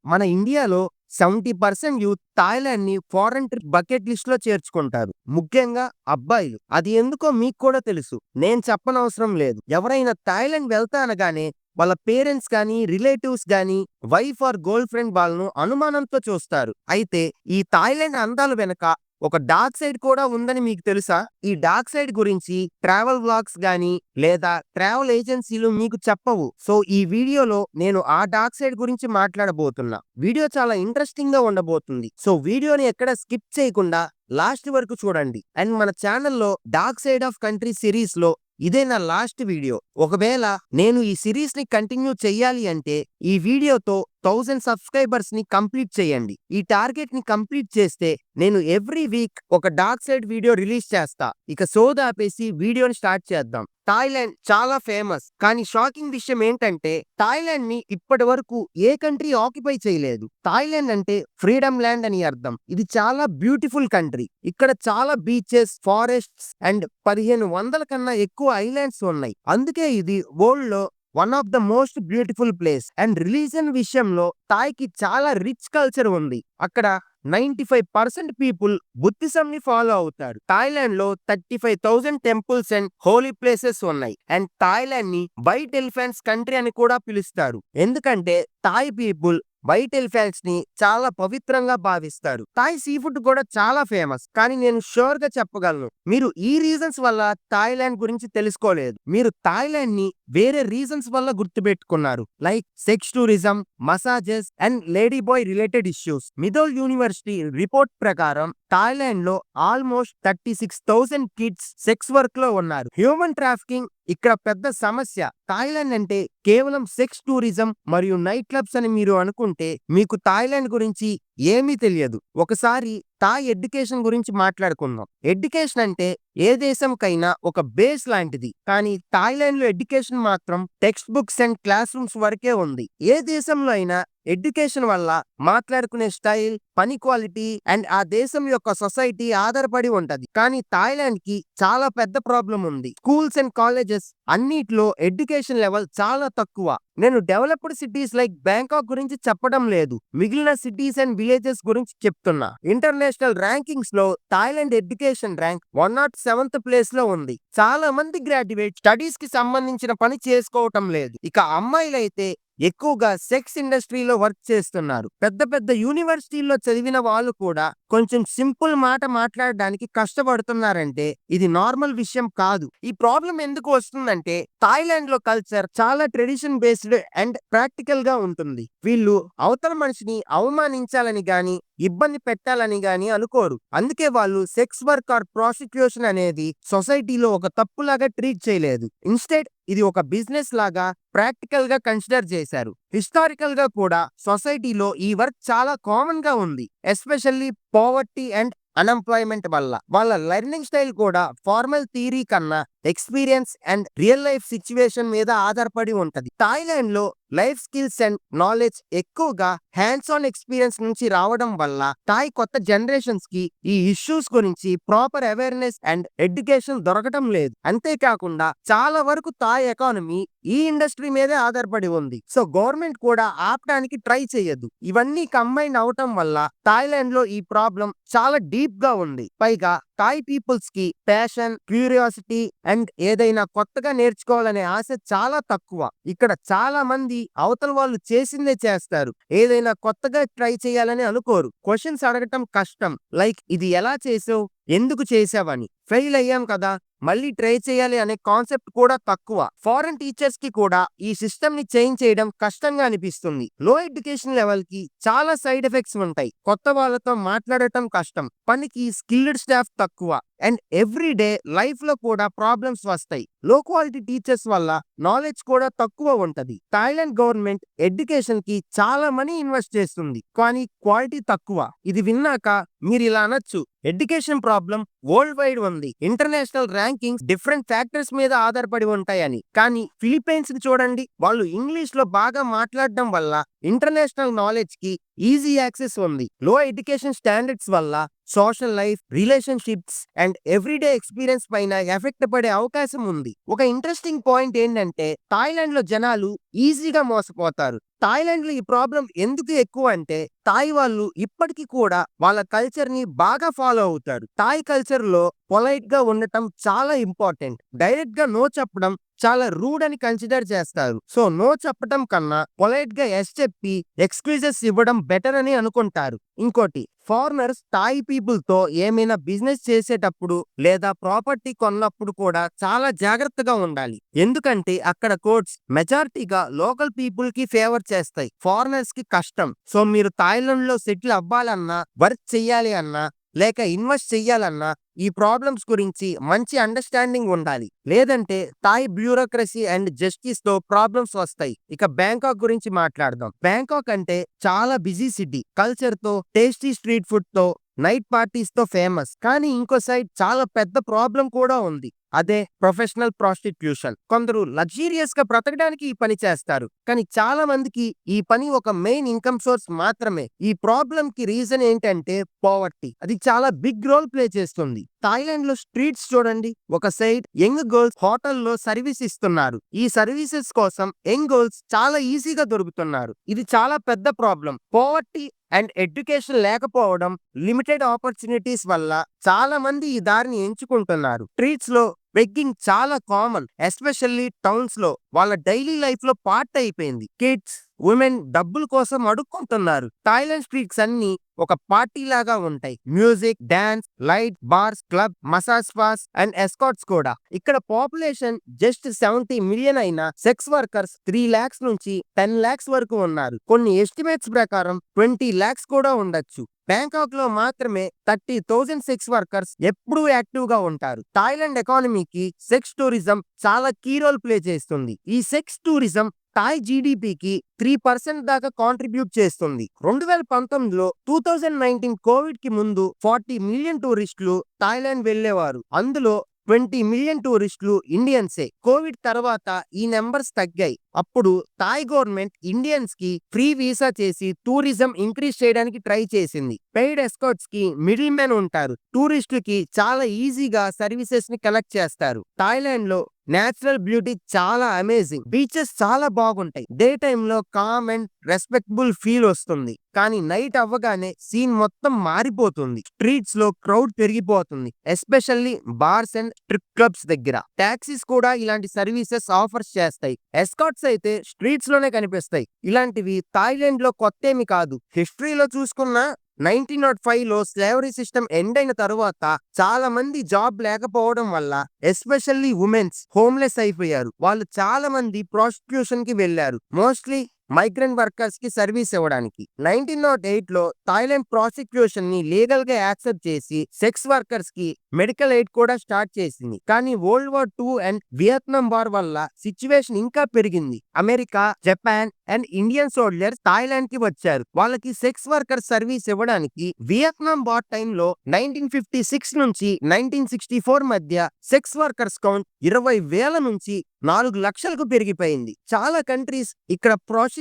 మన ఇండియాలో 70% youth థాయిలాండ్‌ని foreign trip bucket లిస్ట్‌లో చేర్చుకుంటారు. ముఖ్యంగా అబ్బాయిలు. అది ఎందుకో మీకు కూడా తెలుసు. నేను చెప్పనవసరం లేదు. ఎవరైనా థాయిలాండ్ వెళ్తా అనగానే వాళ్ళ పేరెంట్స్ గానీ, రిలేటివ్స్ గానీ, వైఫ్ ఆర్ గర్ల్ ఫ్రెండ్ వాళ్ళను అనుమానంతో చూస్తారు. అయితే ఈ థాయిలాండ్ అందాల వెనక ఒక డార్క్ సైడ్ కూడా ఉందని మీకు తెలుసా? ఈ డార్క్ సైడ్ గురించి ట్రావెల్ వ్లాగ్స్ గానీ, లేదా ట్రావెల్ ఏజెన్సీలు మీకు చెప్పవు. సో, ఈ వీడియోలో నేను ఆ డార్క్ సైడ్ గురించి మాట్లాడబోతున్నా. వీడియో చాలా ఇంట్రెస్టింగ్ గా ఉండబోతుంది. సో, వీడియోని ఎక్కడ స్కిప్ చేయకుండా లాస్ట్ వరకు చూడండి. అండ్ మన ఛానల్లో dark side of country series లో ఇదే నా లాస్ట్ వీడియో. ఒకవేళ నేను ఈ సిరీస్ ని కంటిన్యూ చెయ్యాలి అంటే ఈ వీడియోతో 1000 సబ్స్క్రైబర్స్ ని కంప్లీట్ చేయండి. ఈ టార్గెట్ ని కంప్లీట్ చేస్తే నేను ఎవ్రీ వీక్ ఒక డార్క్ సైడ్ వీడియో రిలీజ్ చేస్తా. ఇక సోది ఆపేసి వీడియోని స్టార్ట్ చేద్దాం. థాయిలాండ్ చాలా ఫేమస్. కానీ షాకింగ్ విషయం ఏంటంటే థాయిలాండ్ ని ఇప్పటి వరకు ఏ కంట్రీ ఆక్యుపై చేయలేదు. థాయిలాండ్ అంటే ఫ్రీడమ్ ల్యాండ్ అని అర్థం. ఇది చాలా బ్యూటిఫుల్ కంట్రీ. ఇక్కడ చాలా బీచెస్, ఫారెస్ట్స్ అండ్ 1500 కన్నా ఎక్కువ ఐలాండ్స్ ఉన్నాయి. అందుకే ఇది వరల్డ్ లో one of the most beautiful place. And religion విషయంలో థాయ్‌కి చాలా రిచ్ కల్చర్ ఉంది. అక్కడ 95% పీపుల్ బుద్ధిజం ని ఫాలో అవుతారు. థాయిలాండ్ లో 35,000 టెంపుల్స్ అండ్ హోలీ ప్లేసెస్ ఉన్నాయి. అండ్ థాయిలాండ్ ని వైట్ ఎలిఫెంట్స్ కంట్రీ అని కూడా పిలుస్తారు. ఎందుకంటే థాయ్ పీపుల్ వైట్ ఎలిఫెంట్స్ ని చాలా పవిత్రంగా భావిస్తారు. థాయ్ సీ ఫుడ్ కూడా చాలా ఫేమస్. కానీ నేను షూర్ గా చెప్పగలను, మీరు ఈ రీజన్స్ వల్ల థాయిలాండ్ గురించి తెలుసుకోలేదు. మీరు థాయిలాండ్ ని వేరే రీజన్స్ వల్ల గుర్తుపెట్టుకున్నారు. Like sex tourism, massages and lady boy related issues. Mahidol university report ప్రకారం థాయిలాండ్ లో ఆల్మోస్ట్ 36,000 కిడ్స్ సెక్స్ వర్క్ లో ఉన్నారు. హ్యూమన్ ట్రాఫికింగ్ ఇక్కడ పెద్ద సమస్య. థాయిలాండ్ అంటే కేవలం సెక్స్ టూరిజం మరియు నైట్ క్లబ్స్ అని మీరు అనుకుంటే మీకు థాయిలాండ్ గురించి ఏమీ తెలియదు. ఒకసారి థాయ్ ఎడ్యుకేషన్ గురించి మాట్లాడుకుందాం. ఎడ్యుకేషన్ అంటే ఏ దేశంకైనా ఒక బేస్ లాంటిది. కానీ థాయిలాండ్ లో ఎడ్యుకేషన్ మాత్రం text books and class rooms వరకే ఉంది. ఏ దేశంలో అయినా ఎడ్యుకేషన్ వల్ల మాట్లాడుకునే స్టైల్, పని క్వాలిటీ అండ్ ఆ దేశం యొక్క సొసైటీ ఆధారపడి ఉంటది. కానీ థాయిలాండ్ కి చాలా పెద్ద ప్రాబ్లం ఉంది. స్కూల్స్ అండ్ కాలేజెస్ అన్నిట్లో ఎడ్యుకేషన్ లెవెల్ చాలా తక్కువ. నేను డెవలప్డ్ సిటీస్ లైక్ బ్యాంకాక్ గురించి చెప్పడం లేదు. మిగిలిన సిటీస్ అండ్ విలేజెస్ గురించి చెప్తున్నా. ఇంటర్నేషనల్ ర్యాంకింగ్స్ లో Thailand education rank 107th place లో ఉంది. చాలా మంది గ్రాడ్యుయేట్ స్టడీస్ కి సంబంధించిన పని చేసుకోవటం లేదు. ఇక అమ్మాయిలైతే ఎక్కువగా సెక్స్ ఇండస్ట్రీలో వర్క్ చేస్తున్నారు. పెద్ద పెద్ద యూనివర్సిటీల్లో చదివిన వాళ్ళు కూడా కొంచెం సింపుల్ మాట మాట్లాడడానికి కష్టపడుతున్నారంటే ఇది నార్మల్ విషయం కాదు. ఈ ప్రాబ్లం ఎందుకు వస్తుందంటే థాయిలాండ్ లో కల్చర్ చాలా ట్రెడిషన్ బేస్డ్ అండ్ ప్రాక్టికల్ గా ఉంటుంది. వీళ్ళు అవతల మనిషిని అవమానించాలని గాని, ఇబ్బంది పెట్టాలని గాని అనుకోరు. అందుకే వాళ్ళు సెక్స్ వర్క్ ఆర్ ప్రాస్టిట్యూషన్ అనేది సొసైటీలో ఒక తప్పులాగా ట్రీట్ చేయలేదు. ఇన్స్టెడ్ ఇది ఒక బిజినెస్ లాగా ప్రాక్టికల్ గా కన్సిడర్ చేశారు. హిస్టారికల్ గా కూడా సొసైటీలో ఈ వర్క్ చాలా కామన్ గా ఉంది. ఎస్పెషల్లీ పావర్టీ అండ్ అన్ఎంప్లాయ్మెంట్ వల్ల. వాళ్ళ లెర్నింగ్ స్టైల్ కూడా ఫార్మల్ థియరీ కన్నా experience and real life situation మీద ఆధారపడి ఉంటది. థాయిలాండ్ లో లైఫ్ స్కిల్స్ అండ్ నాలెడ్జ్ ఎక్కువగా హ్యాండ్స్ ఆన్ ఎక్స్పీరియన్స్ నుంచి రావడం వల్ల థాయ్ కొత్త జనరేషన్స్ కి ఈ ఇష్యూస్ గురించి ప్రాపర్ అవేర్నెస్ అండ్ ఎడ్యుకేషన్ దొరకటం లేదు. అంతేకాకుండా చాలా వరకు థాయ్ ఎకానమీ ఈ ఇండస్ట్రీ మీదే ఆధారపడి ఉంది. సో గవర్నమెంట్ కూడా ఆపడానికి ట్రై చేయదు. ఇవన్నీ కంబైన్ అవటం వల్ల థాయిలాండ్ లో ఈ ప్రాబ్లం చాలా డీప్ గా ఉంది. పైగా థాయ్ పీపుల్స్ కి ప్యాషన్, క్యూరియాసిటీ అండ్ ఏదైనా కొత్తగా నేర్చుకోవాలనే ఆశ చాలా తక్కువ. ఇక్కడ చాలా మంది అవతల వాళ్ళు చేసిందే చేస్తారు. ఏదైనా కొత్తగా ట్రై చేయాలని అనుకోరు. క్వశ్చన్స్ అడగటం కష్టం. లైక్ ఇది ఎలా చేసావు, ఎందుకు చేసావని. ఫెయిల్ అయ్యాం కదా, మళ్ళీ ట్రై చేయాలి అనే కాన్సెప్ట్ కూడా తక్కువ. ఫారెన్ టీచర్స్ కి కూడా ఈ సిస్టమ్ ని చేంజ్ చేయడం కష్టంగా అనిపిస్తుంది. లో ఎడ్యుకేషన్ లెవెల్ కి చాలా సైడ్ ఎఫెక్ట్స్ ఉంటాయి. కొత్త వాళ్ళతో మాట్లాడటం కష్టం, పనికి స్కిల్డ్ స్టాఫ్ తక్కువ అండ్ ఎవ్రీ డే లైఫ్ లో కూడా ప్రాబ్లమ్స్ వస్తాయి. లో క్వాలిటీ టీచర్స్ వల్ల నాలెడ్జ్ కూడా తక్కువ ఉంటది. థాయిలాండ్ గవర్నమెంట్ ఎడ్యుకేషన్ కి చాలా మనీ ఇన్వెస్ట్ చేస్తుంది, కానీ క్వాలిటీ తక్కువ. ఇది విన్నాక మీరు ఇలా అనొచ్చు, ఎడ్యుకేషన్ ప్రాబ్లం వరల్డ్ వైడ్ ఉంది, ఇంటర్నేషనల్ ర్యాంకింగ్స్ డిఫరెంట్ ఫ్యాక్టర్స్ మీద ఆధారపడి ఉంటాయని. కానీ ఫిలిప్పైన్స్ ని చూడండి, వాళ్ళు ఇంగ్లీష్ లో బాగా మాట్లాడడం వల్ల ఇంటర్నేషనల్ నాలెడ్జ్ కి ఈజీ యాక్సెస్ ఉంది. లో ఎడ్యుకేషన్ స్టాండర్డ్స్ వల్ల social life, relationships and everyday experience పైన ఎఫెక్ట్ పడే అవకాశం ఉంది. ఒక ఇంట్రెస్టింగ్ పాయింట్ ఏంటంటే థాయిలాండ్ లో జనాలు ఈజీగా మోసపోతారు. థాయిలాండ్‌లో ఈ ప్రాబ్లమ్ ఎందుకు ఎక్కువ అంటే థాయ్ వాళ్ళు ఇప్పటికి కూడా వాళ్ళ కల్చర్‌ని బాగా ఫాలో అవుతారు. థాయ్ కల్చర్‌లో పొలైట్‌గా ఉండటం చాలా ఇంపార్టెంట్. డైరెక్ట్‌గా నో చెప్పడం చాలా రూడ్ అని కన్సిడర్ చేస్తారు. సో నో చెప్పటం కన్నా పొలైట్‌గా యెస్ చెప్పి ఎక్స్‌క్యూజెస్ ఇవ్వడం బెటర్ అని అనుకుంటారు. ఇంకోటి ఫారినర్స్ థాయ్ పీపుల్‌తో ఏమైనా బిజినెస్ చేసేటప్పుడు లేదా ప్రాపర్టీ కొన్నప్పుడు కూడా చాలా జాగ్రత్తగా ఉండాలి. ఎందుకంటే అక్కడ కోర్ట్స్ మెజారిటీగా లోకల్ పీపుల్‌కి ఫేవర్ చేస్తాయి. ఫారినర్స్‌కి కష్టం. సో మీరు థాయిలాండ్‌లో సెటిల్ అవ్వాలన్నా, వర్క్ చెయ్యాలి అన్నా, లేక ఇన్వెస్ట్ చెయ్యాలన్నా ఈ ప్రాబ్లమ్స్ గురించి మంచి అండర్‌స్టాండింగ్ ఉండాలి. లేదంటే థాయ్ బ్యూరోక్రసీ అండ్ జస్టిస్‌తో ప్రాబ్లమ్స్ వస్తాయి. ఇక బ్యాంకాక్ గురించి మాట్లాడదాం. బ్యాంకాక్ అంటే చాలా బిజీ సిటీ. కల్చర్‌తో, టేస్టీ స్ట్రీట్ ఫుడ్‌తో, నైట్ పార్టీస్‌తో ఫేమస్. కానీ ఇంకో సైడ్ చాలా పెద్ద ప్రాబ్లమ్ కూడా ఉంది. అదే ప్రొఫెషనల్ ప్రాస్టిట్యూషన్. కొందరు లగ్జూరియస్‌గా బ్రతకడానికి ఈ పని చేస్తారు. కానీ చాలా మందికి ఈ పని ఒక మెయిన్ ఇన్‌కమ్ సోర్స్ మాత్రమే. ఈ ప్రాబ్లమ్‌కి రీజన్ ఏంటంటే పావర్టీ. అది చాలా బిగ్ రోల్ ప్లే చేస్తుంది. థాయిలాండ్‌లో స్ట్రీట్స్ చూడండి. ఒక సైడ్ యంగ్ గర్ల్స్ హోటల్‌లో సర్వీస్ ఇస్తున్నారు. ఈ సర్వీసెస్ కోసం యంగ్ గర్ల్స్ చాలా ఈజీగా దొరుకుతున్నారు. ఇది చాలా పెద్ద ప్రాబ్లమ్. పావర్టీ అండ్ ఎడ్యుకేషన్ లేకపోవడం, లిమిటెడ్ ఆపర్చునిటీస్ వల్ల చాలా మంది ఈ దారిని ఎంచుకుంటున్నారు. స్ట్రీట్స్ లో బెగ్గింగ్ చాలా కామన్, ఎస్పెషల్లీ టౌన్స్ లో. వాళ్ళ డైలీ లైఫ్ లో పార్ట్ అయిపోయింది. కిడ్స్, ఉమెన్ డబ్బుల కోసం అడుక్కుంటున్నారు. థాయిలాండ్ స్ట్రీట్స్ అన్ని ఒక పార్టీ లాగా ఉంటాయి. Music, dance, light, bars, club, massage spas and escorts కూడా. ఇక్కడ పాపులేషన్ జస్ట్ 70 మిలియన్ అయినా సెక్స్ వర్కర్స్ 3 lakhs నుంచి 10 lakhs వరకు ఉన్నారు. కొన్ని ఎస్టిమేట్స్ ప్రకారం 20 lakhs కూడా ఉండొచ్చు. బ్యాంకాక్ లో మాత్రమే 30,000 సెక్స్ వర్కర్స్ ఎప్పుడూ యాక్టివ్ గా ఉంటారు. థాయిలాండ్ ఎకానమీకి సెక్స్ టూరిజం చాలా కీ రోల్ ప్లే చేస్తుంది. ఈ సెక్స్ టూరిజం థాయ్ జీడీపీకి 3% దాకా కాంట్రిబ్యూట్ చేస్తుంది. 2019లో 2019 కోవిడ్ కి ముందు 40 మిలియన్ టూరిస్టులు థాయిలాండ్ వెళ్లేవారు. అందులో 20 మిలియన్ టూరిస్టులు ఇండియన్సే. కోవిడ్ తర్వాత ఈ నెంబర్స్ తగ్గాయి. అప్పుడు థాయ్ గవర్నమెంట్ ఇండియన్స్ కి ఫ్రీ వీసా చేసి టూరిజం ఇంక్రీజ్ చేయడానికి ట్రై చేసింది. పెయిడ్ ఎస్కార్ట్స్ కి మిడిల్ మెన్ ఉంటారు. టూరిస్టులకి చాలా ఈజీగా సర్వీసెస్ ని కనెక్ట్ చేస్తారు. థాయిలాండ్ లో నేచురల్ బ్యూటీ చాలా అమేజింగ్. బీచెస్ చాలా బాగుంటాయి. డే టైమ్ లో కామ్ అండ్ రెస్పెక్టబుల్ ఫీల్ వస్తుంది. కానీ నైట్ అవ్వగానే సీన్ మొత్తం మారిపోతుంది. స్ట్రీట్స్ లో క్రౌడ్ పెరిగిపోతుంది. Especially bars and strip clubs దగ్గర. టాక్సీస్ కూడా ఇలాంటి సర్వీసెస్ ఆఫర్స్ చేస్తాయి. ఎస్కార్ట్స్ అయితే స్ట్రీట్స్ లోనే కనిపిస్తాయి. ఇలాంటివి థాయిలాండ్ లో కొత్తేమి కాదు. హిస్టరీలో చూసుకున్నా 1905లో స్లేవరీ సిస్టమ్ ఎండ్ అయిన తరువాత చాలా మంది జాబ్ లేకపోవడం వల్ల ఎస్పెషల్లీ ఉమెన్స్ హోమ్లెస్ అయిపోయారు. వాళ్ళు చాలా మంది ప్రాస్టిట్యూషన్ కి వెళ్లారు. మోస్ట్లీ మైగ్రెంట్ వర్కర్స్ కి సర్వీస్ ఇవ్వడానికి. 1908లో థాయిలాండ్ ప్రాసిక్యూషన్ ని లీగల్ గా యాక్సెప్ట్ చేసి సెక్స్ వర్కర్స్ కి మెడికల్ ఎయిడ్ కూడా స్టార్ట్ చేసింది. కానీ world war 2 and Vietnam war వల్ల సిచ్యువేషన్ ఇంకా పెరిగింది. America, Japan and Indian soldiers Thailand కి వచ్చారు. వాళ్ళకి సెక్స్ వర్కర్ సర్వీస్ ఇవ్వడానికి. వియత్నాం వార్ టైంలో 1956 నుంచి 1964 మధ్య సెక్స్ వర్కర్స్ కౌంట్ 20,000 నుంచి 4 లక్షలకు పెరిగిపోయింది. చాలా కంట్రీస్ ఇక్కడ ప్రాసిక్యూషన్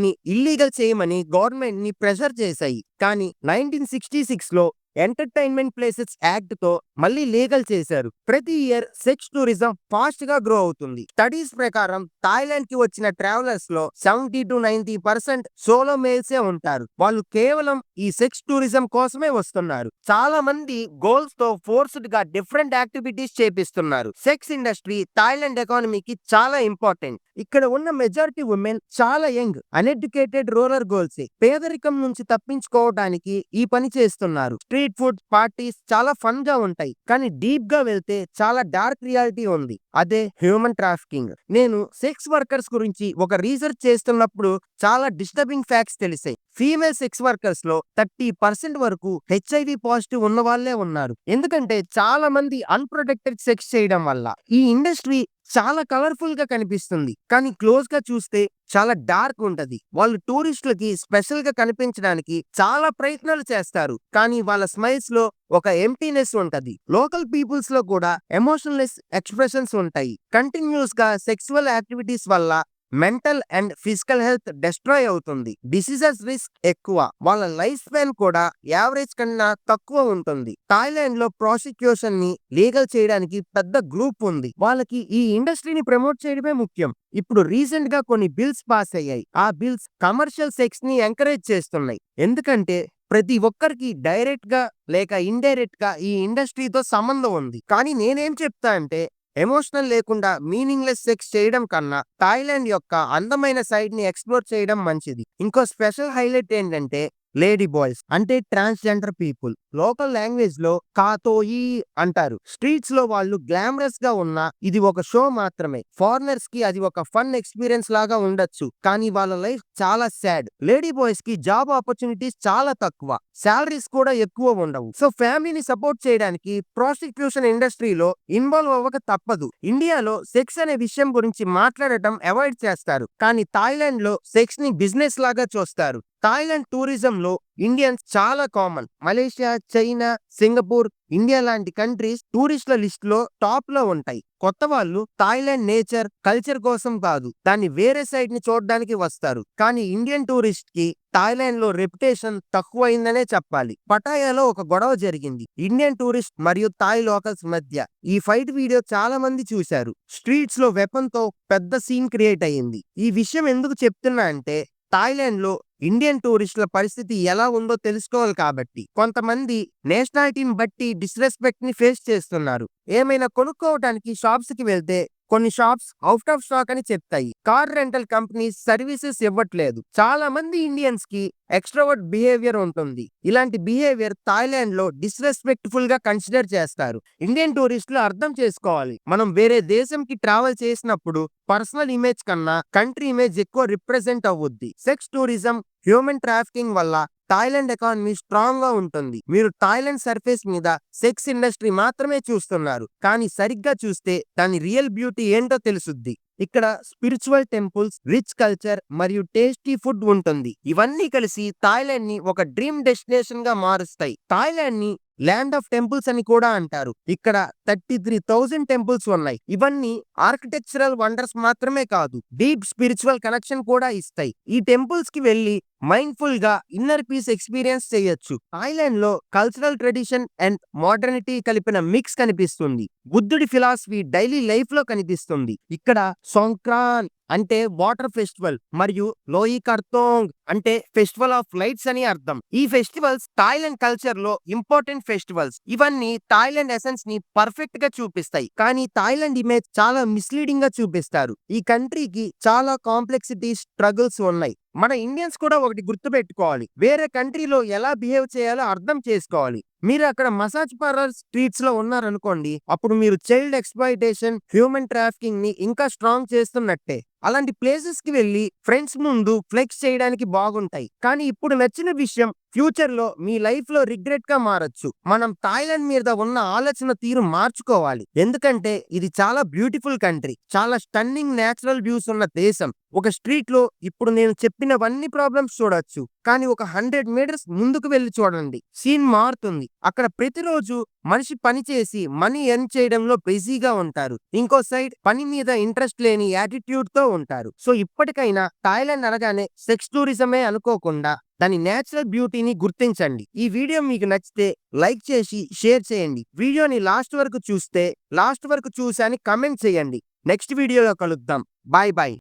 ని ఇల్లీగల్ చేయమని గవర్నమెంట్ ని ప్రెషర్ చేశాయి. కానీ 1966లో ఎంటర్టైన్మెంట్ ప్లేసెస్ యాక్ట్ తో మళ్ళీ లీగల్ చేశారు. ప్రతి ఇయర్ సెక్స్ టూరిజం ఫాస్ట్ గా గ్రో అవుతుంది. స్టడీస్ ప్రకారం థాయిలాండ్ కి వచ్చిన ట్రావెలర్స్ లో 70-90% సోలో మేల్సే ఉంటారు. వాళ్ళు కేవలం ఈ సెక్స్ టూరిజం కోసమే వస్తున్నారు. చాలా మంది గోల్స్ తో ఫోర్స్డ్ గా డిఫరెంట్ యాక్టివిటీస్ చేపిస్తున్నారు. సెక్స్ ఇండస్ట్రీ థాయిలాండ్ ఎకానమీకి చాలా ఇంపార్టెంట్. ఇక్కడ ఉన్న మెజారిటీ ఉమెన్ చాలా యంగ్, అన్ఎడ్యుకేటెడ్ రూరల్ గర్ల్సే. పేదరికం నుంచి తప్పించుకోవడానికి ఈ పని చేస్తున్నారు. స్ట్రీట్ ఫుడ్ పార్టీస్ చాలా ఫన్ గా ఉంటాయి. కానీ డీప్ గా వెళ్తే చాలా డార్క్ రియాలిటీ ఉంది. అదే హ్యూమన్ ట్రాఫికింగ్. నేను సెక్స్ వర్కర్స్ గురించి ఒక రీసెర్చ్ చేస్తున్నప్పుడు చాలా డిస్టర్బింగ్ ఫ్యాక్ట్స్ తెలిసాయి. ఫీమేల్ సెక్స్ వర్కర్స్ లో 30% వరకు హెచ్ఐవి పాజిటివ్ ఉన్న వాళ్ళే ఉన్నారు. ఎందుకంటే చాలా మంది అన్ప్రొటెక్టెడ్ సెక్స్ చేయడం వల్ల. ఈ ఇండస్ట్రీ చాలా కలర్ఫుల్ గా కనిపిస్తుంది. కానీ క్లోజ్ గా చూస్తే చాలా డార్క్ ఉంటది. వాళ్ళు టూరిస్టులకి స్పెషల్ గా కనిపించడానికి చాలా ప్రయత్నాలు చేస్తారు. కానీ వాళ్ళ స్మైల్స్ లో ఒక ఎంప్టీనెస్ ఉంటది. లోకల్ పీపుల్స్ లో కూడా ఎమోషనలెస్ ఎక్స్ప్రెషన్స్ ఉంటాయి. కంటిన్యూస్ గా సెక్సువల్ యాక్టివిటీస్ వల్ల mental and physical health destroy అవుతుంది. డిసీజెస్ రిస్క్ ఎక్కువ. వాళ్ళ లైఫ్ స్పాన్ కూడా యావరేజ్ కన్నా తక్కువ ఉంటుంది. థాయిలాండ్ లో ప్రాసిక్యూషన్ ని లీగల్ చేయడానికి పెద్ద గ్రూప్ ఉంది. వాళ్ళకి ఈ ఇండస్ట్రీని ప్రమోట్ చేయడమే ముఖ్యం. ఇప్పుడు రీసెంట్ గా కొన్ని బిల్స్ పాస్ అయ్యాయి. ఆ బిల్స్ కమర్షియల్ సెక్స్ ని ఎంకరేజ్ చేస్తున్నాయి. ఎందుకంటే ప్రతి ఒక్కరికి డైరెక్ట్ గా లేక ఇండైరెక్ట్ గా ఈ ఇండస్ట్రీతో సంబంధం ఉంది. కానీ నేనేం చెప్తా అంటే ఎమోషనల్ లేకుండా మీనింగ్లెస్ సెక్స్ చేయడం కన్నా థాయిలాండ్ యొక్క అందమైన సైడ్ ని ఎక్స్ప్లోర్ చేయడం మంచిది. ఇంకో స్పెషల్ హైలైట్ ఏంటంటే లేడీ బాయ్స్ అంటే ట్రాన్స్జెండర్ పీపుల్. లోకల్ లాంగ్వేజ్ లో కాతోయి అంటారు. స్ట్రీట్స్ లో వాళ్ళు గ్లామరస్ గా ఉన్నా ఇది ఒక షో మాత్రమే. ఫారినర్స్ కి అది ఒక ఫన్ ఎక్స్పీరియన్స్ లాగా ఉండొచ్చు, కానీ వాళ్ళ లైఫ్ చాలా సాడ్. లేడీ బాయ్స్ కి జాబ్ ఆపర్చునిటీస్ చాలా తక్కువ, సాలరీస్ కూడా ఎక్కువ ఉండవు. సో ఫ్యామిలీని సపోర్ట్ చేయడానికి ప్రాస్టిట్యూషన్ ఇండస్ట్రీలో ఇన్వాల్వ్ అవ్వక తప్పదు. ఇండియాలో సెక్స్ అనే విషయం గురించి మాట్లాడటం అవాయిడ్ చేస్తారు, కానీ థాయిలాండ్ లో సెక్స్ ని బిజినెస్ లాగా చూస్తారు. థాయిలాండ్ టూరిజం లో ఇండియన్స్ చాలా common. Malaysia, China, Singapore, India లాంటి కంట్రీస్ టూరిస్టుల లిస్ట్ లో టాప్ లో ఉంటాయి. కొత్త వాళ్ళు థాయిలాండ్ నేచర్, కల్చర్ కోసం కాదు, దాన్ని వేరే సైడ్ ని చూడడానికి వస్తారు. కానీ ఇండియన్ టూరిస్ట్ కి థాయిలాండ్ లో రెప్యుటేషన్ తక్కువైందనే చెప్పాలి. పటాయాలో ఒక గొడవ జరిగింది ఇండియన్ టూరిస్ట్ మరియు థాయ్ లోకల్స్ మధ్య. ఈ ఫైట్ వీడియో చాలా మంది చూశారు. స్ట్రీట్స్ లో వెపన్ తో పెద్ద సీన్ క్రియేట్ అయ్యింది. ఈ విషయం ఎందుకు చెప్తున్నా అంటే థాయిలాండ్ లో ఇండియన్ టూరిస్టుల పరిస్థితి ఎలా ఉందో తెలుసుకోవాలి కాబట్టి. కొంతమంది నేషనాలిటీని బట్టి డిస్రెస్పెక్ట్ ని ఫేస్ చేస్తున్నారు. ఏమైనా కొనుక్కోవడానికి షాప్స్ కి వెళ్తే కొన్ని షాప్స్ అవుట్ ఆఫ్ స్టాక్ అని చెప్తాయి. కార్ రెంటల్ కంపెనీస్ సర్వీసెస్ ఇవ్వట్లేదు. చాలా మంది ఇండియన్స్ కి ఎక్స్ట్రోవర్ట్ బిహేవియర్ ఉంటుంది. ఇలాంటి బిహేవియర్ థాయిలాండ్ లో డిస్రెస్పెక్ట్ఫుల్ గా కన్సిడర్ చేస్తారు. ఇండియన్ టూరిస్టులు అర్థం చేసుకోవాలి, మనం వేరే దేశంకి ట్రావెల్ చేసినప్పుడు పర్సనల్ ఇమేజ్ కన్నా కంట్రీ ఇమేజ్ ఎక్కువ రిప్రజెంట్ అవుద్ది. సెక్స్ టూరిజం, హ్యూమన్ ట్రాఫికింగ్ వల్ల థాయిలాండ్ ఎకానమీ స్ట్రాంగ్ గా ఉంటుంది. మీరు థాయిలాండ్ సర్ఫేస్ మీద సెక్స్ ఇండస్ట్రీ మాత్రమే చూస్తున్నారు, కానీ సరిగ్గా చూస్తే దాని రియల్ బ్యూటీ ఏంటో తెలుసుద్ది. ఇక్కడ స్పిరిచువల్ టెంపుల్స్, రిచ్ కల్చర్ మరియు టేస్టీ ఫుడ్ ఉంటుంది. ఇవన్నీ కలిసి థాయిలాండ్ ని ఒక డ్రీమ్ డెస్టినేషన్ గా మారుస్తాయి. థాయిలాండ్ ని ల్యాండ్ ఆఫ్ టెంపుల్స్ అని కూడా అంటారు. ఇక్కడ 33,000 టెంపుల్స్ ఉన్నాయి. ఇవన్నీ ఆర్కిటెక్చరల్ వండర్స్ మాత్రమే కాదు, డీప్ స్పిరిచువల్ కనెక్షన్ కూడా ఇస్తాయి. ఈ టెంపుల్స్ కి వెళ్లి మైండ్ఫుల్ గా ఇన్నర్ పీస్ ఎక్స్పీరియన్స్ చేయొచ్చు. థాయిలాండ్ లో కల్చరల్ ట్రెడిషన్ అండ్ మోడర్నిటీ కలిపిన మిక్స్ కనిపిస్తుంది. బుద్ధుడి ఫిలాసఫీ డైలీ లైఫ్ లో కనిపిస్తుంది. ఇక్కడ సోంక్రాన్ అంటే వాటర్ ఫెస్టివల్ మరియు లోయి కర్తోంగ్ అంటే ఫెస్టివల్ ఆఫ్ లైట్స్ అని అర్థం. ఈ ఫెస్టివల్స్ థాయిలాండ్ కల్చర్ లో ఇంపార్టెంట్ ఫెస్టివల్స్. ఇవన్నీ థాయిలాండ్ ఎసెన్స్ ని పర్ఫెక్ట్ గా చూపిస్తాయి, కానీ థాయిలాండ్ ఇమేజ్ చాలా మిస్లీడింగ్ గా చూపిస్తారు. ఈ కంట్రీకి చాలా కాంప్లెక్సిటీ, స్ట్రగుల్స్ ఉన్నాయి. మన ఇండియన్స్ కూడా ఒకటి గుర్తు పెట్టుకోవాలి, వేరే కంట్రీలో ఎలా బిహేవ్ చేయాలో అర్థం చేసుకోవాలి. మీరు అక్కడ మసాజ్ పార్లర్ స్ట్రీట్స్ లో ఉన్నారనుకోండి, అప్పుడు మీరు చైల్డ్ ఎక్స్‌ప్లాయిటేషన్, హ్యూమన్ ట్రాఫికింగ్ ని ఇంకా స్ట్రాంగ్ చేస్తున్నట్టే. అలాంటి ప్లేసెస్ కి వెళ్లి ఫ్రెండ్స్ ముందు ఫ్లెక్స్ చేయడానికి బాగుంటాయి, కానీ ఇప్పుడు నచ్చిన విషయం ఫ్యూచర్ లో మీ లైఫ్ లో రిగ్రెట్ గా మారొచ్చు. మనం థాయిలాండ్ మీద ఉన్న ఆలోచన తీరు మార్చుకోవాలి, ఎందుకంటే ఇది చాలా బ్యూటిఫుల్ కంట్రీ, చాలా స్టన్నింగ్ నేచురల్ వ్యూస్ ఉన్న దేశం. ఒక స్ట్రీట్ లో ఇప్పుడు నేను చెప్పినవన్నీ ప్రాబ్లమ్స్ చూడొచ్చు, కానీ ఒక 100 మీటర్స్ ముందుకు వెళ్లి చూడండి, సీన్ మారుతుంది. అక్కడ ప్రతిరోజు మనిషి పని చేసి మనీ ఎర్న్ చేయడంలో బిజీగా ఉంటారు. ఇంకో సైడ్ పని మీద ఇంట్రెస్ట్ లేని యాటిట్యూడ్ తో ఉంటారు. సో ఇప్పటికైనా థాయిలాండ్ అనగానే సెక్స్ టూరిజమే అనుకోకుండా దాని నేచురల్ బ్యూటీని గుర్తించండి. ఈ వీడియో మీకు నచ్చితే లైక్ చేసి షేర్ చేయండి. వీడియోని లాస్ట్ వరకు చూస్తే లాస్ట్ వరకు చూసాని కమెంట్ చేయండి. నెక్స్ట్ వీడియోలో కలుద్దాం. Bye bye.